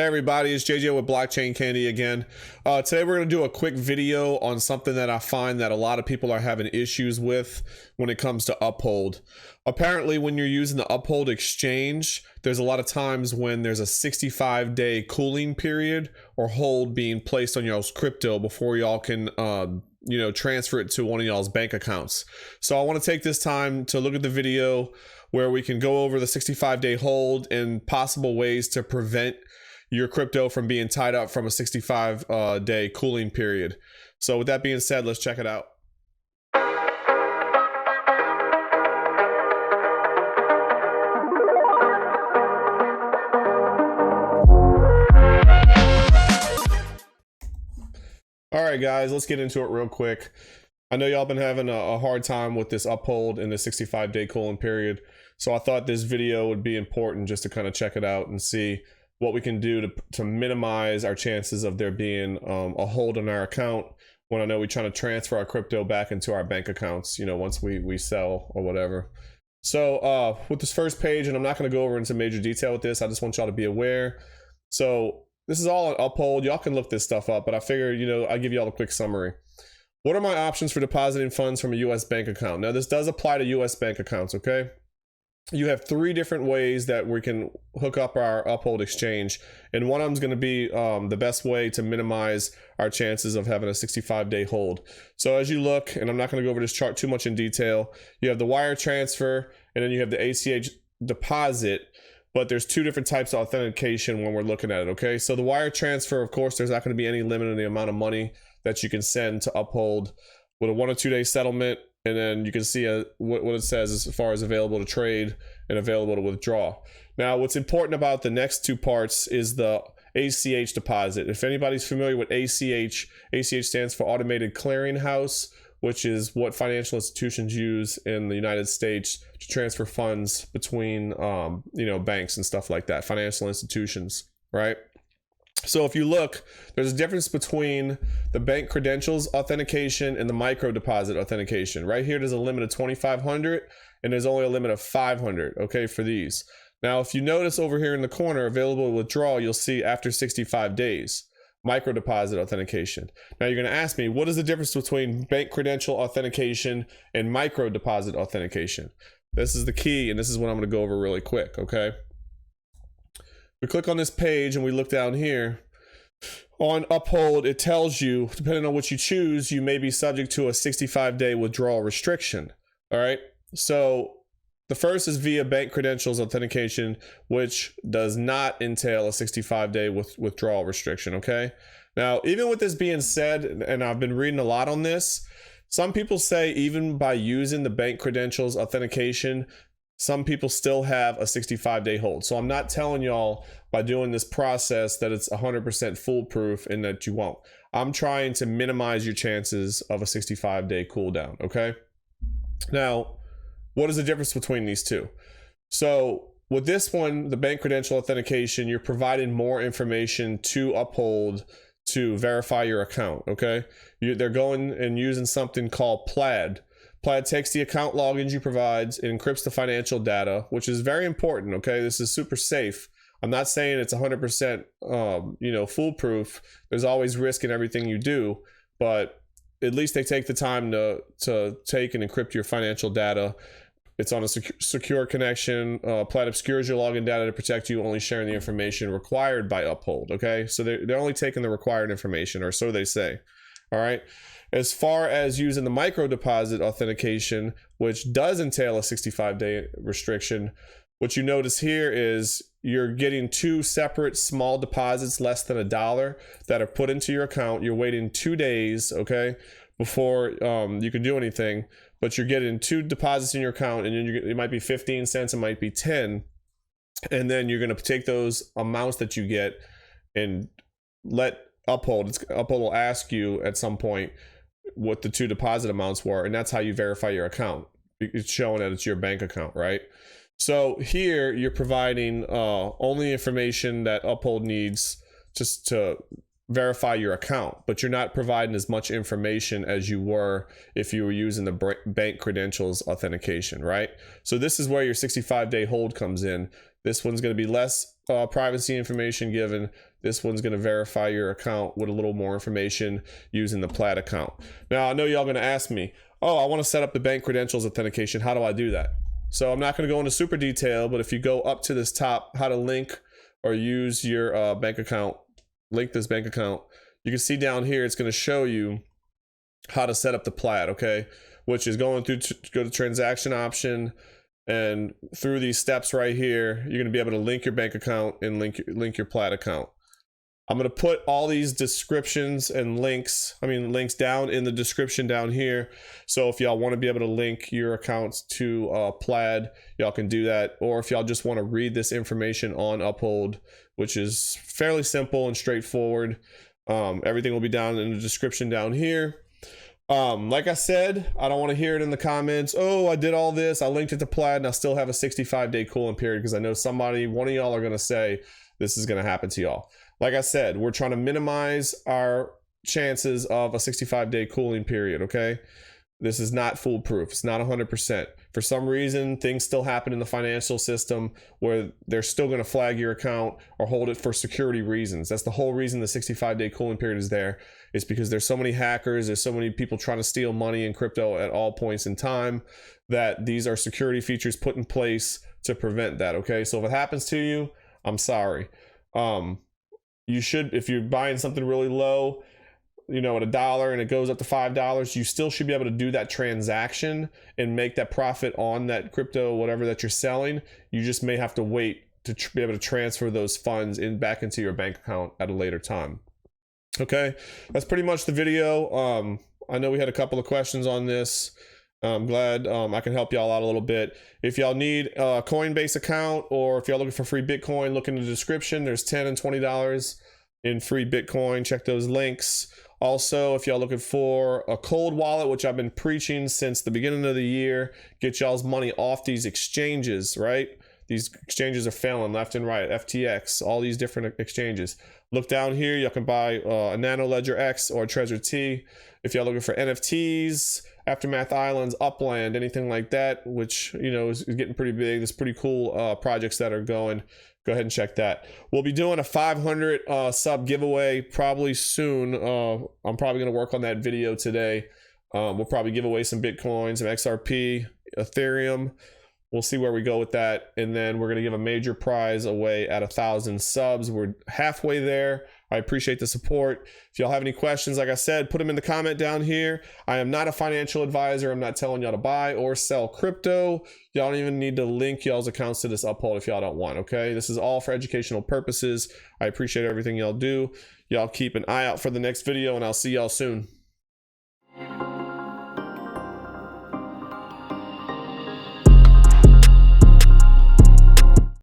Hey everybody, it's JJ with Blockchain Candy again. Today we're going to do a quick video on something that I find that a lot of people are having issues with when it comes to Uphold. Apparently when you're using the Uphold exchange, there's a lot of times when there's a 65-day cooling period or hold being placed on y'all's crypto before y'all can transfer it to one of y'all's bank accounts. So I want to take this time to look at the video where we can go over the 65-day hold and possible ways to prevent your crypto from being tied up from a 65-day cooling period. So with that being said, let's check it out. All right, guys, let's get into it real quick. I know y'all been having a hard time with this Uphold in the 65-day cooling period. So I thought this video would be important just to kind of check it out and see what we can do to minimize our chances of there being a hold on our account when I know we're trying to transfer our crypto back into our bank accounts, once we sell or whatever. So with this first page, and I'm not going to go over into major detail with this, I just want y'all to be aware. So this is all on Uphold. Y'all can look this stuff up, but I figure, I'll give y'all a quick summary. What are my options for depositing funds from a US bank account? Now, this does apply to US bank accounts, okay? You have three different ways that we can hook up our Uphold exchange, and one of them is going to be the best way to minimize our chances of having a 65-day hold. So as you look, and I'm not going to go over this chart too much in detail, you have the wire transfer, and then you have the ACH deposit, but there's two different types of authentication when we're looking at it, okay? So the wire transfer, of course, there's not going to be any limit on the amount of money that you can send to Uphold with a 1 or 2 day settlement. And then you can see what it says as far as available to trade and available to withdraw. Now, what's important about the next two parts is the ACH deposit. If anybody's familiar with ACH, ACH stands for Automated Clearinghouse, which is what financial institutions use in the United States to transfer funds between, banks and stuff like that, financial institutions, right? So if you look, there's a difference between the bank credentials authentication and the micro deposit authentication. Right here, there's a limit of 2,500 and there's only a limit of 500, okay, for these. Now, if you notice over here in the corner, available to withdraw, you'll see after 65 days, micro deposit authentication. Now you're gonna ask me, what is the difference between bank credential authentication and micro deposit authentication? This is the key, and this is what I'm gonna go over really quick, okay? We click on this page and we look down here. On Uphold, it tells you, depending on what you choose, you may be subject to a 65-day withdrawal restriction. All right. So the first is via bank credentials authentication, which does not entail a 65-day withdrawal restriction. Okay. Now, even with this being said, and I've been reading a lot on this, some people say even by using the bank credentials authentication, some people still have a 65-day hold. So I'm not telling y'all by doing this process that it's 100% foolproof and that you won't. I'm trying to minimize your chances of a 65-day cooldown, okay? Now, what is the difference between these two? So with this one, the bank credential authentication, you're providing more information to Uphold to verify your account, okay? They're going and using something called Plaid. Plaid takes the account logins you provide and encrypts the financial data, which is very important, okay? This is super safe. I'm not saying it's 100%, foolproof. There's always risk in everything you do, but at least they take the time to take and encrypt your financial data. It's on a secure connection. Plaid obscures your login data to protect you, only sharing the information required by Uphold, okay? So they're only taking the required information, or so they say, all right? As far as using the micro deposit authentication, which does entail a 65-day restriction, what you notice here is you're getting two separate small deposits less than $1 that are put into your account. You're waiting 2 days, okay, before you can do anything, but you're getting two deposits in your account, and then it might be 15 cents, it might be 10, and then you're going to take those amounts that you get and let Uphold will ask you at some point what the two deposit amounts were, and that's how you verify your account. It's showing that it's your bank account, right? So here you're providing only information that Uphold needs just to verify your account, but you're not providing as much information as you were if you were using the bank credentials authentication, right? So this is where your 65-day hold comes in. This one's going to be less privacy information given. This one's going to verify your account with a little more information using the Plaid account. Now, I know y'all going to ask me, oh, I want to set up the bank credentials authentication. How do I do that? So I'm not going to go into super detail, but if you go up to this top, how to link or use your bank account, link this bank account, you can see down here, it's going to show you how to set up the Plaid, okay? Which is going through, go to transaction option, and through these steps right here, you're going to be able to link your bank account and link your Plaid account. I'm going to put all these descriptions and links down in the description down here. So if y'all want to be able to link your accounts to Plaid, y'all can do that. Or if y'all just want to read this information on Uphold, which is fairly simple and straightforward, everything will be down in the description down here. Like I said, I don't want to hear it in the comments. Oh, I did all this, I linked it to Plaid, and I still have a 65-day cooling period, because I know one of y'all are going to say this is going to happen to y'all. Like I said, we're trying to minimize our chances of a 65-day cooling period, okay? This is not foolproof. It's not 100%. For some reason, things still happen in the financial system where they're still going to flag your account or hold it for security reasons. That's the whole reason the 65-day cooling period is there, is because there's so many hackers, there's so many people trying to steal money in crypto at all points in time, that these are security features put in place to prevent that, okay? So if it happens to you, I'm sorry. You should, if you're buying something really low, you know, at $1 and it goes up to $5, you still should be able to do that transaction and make that profit on that crypto, whatever that you're selling. You just may have to wait to be able to transfer those funds back into your bank account at a later time. Okay, that's pretty much the video. I know we had a couple of questions on this. I'm glad I can help y'all out a little bit. If y'all need a Coinbase account, or if y'all looking for free Bitcoin, look in the description. There's $10 and $20 in free Bitcoin. Check those links. Also, if y'all looking for a cold wallet, which I've been preaching since the beginning of the year, get y'all's money off these exchanges, right? These exchanges are failing left and right, FTX, all these different exchanges. Look down here, you can buy a NANO Ledger X or a TREZOR T. If y'all looking for NFTs, Aftermath Islands, Upland, anything like that, which, you know, is getting pretty big. There's pretty cool projects that are going. Go ahead and check that. We'll be doing a 500 sub giveaway probably soon. I'm probably going to work on that video today. We'll probably give away some Bitcoin, some XRP, Ethereum. We'll see where we go with that. And then we're going to give a major prize away at 1,000 subs. We're halfway there. I appreciate the support. If y'all have any questions, like I said, put them in the comment down here. I am not a financial advisor. I'm not telling y'all to buy or sell crypto. Y'all don't even need to link y'all's accounts to this Uphold if y'all don't want, okay? This is all for educational purposes. I appreciate everything y'all do. Y'all keep an eye out for the next video, and I'll see y'all soon.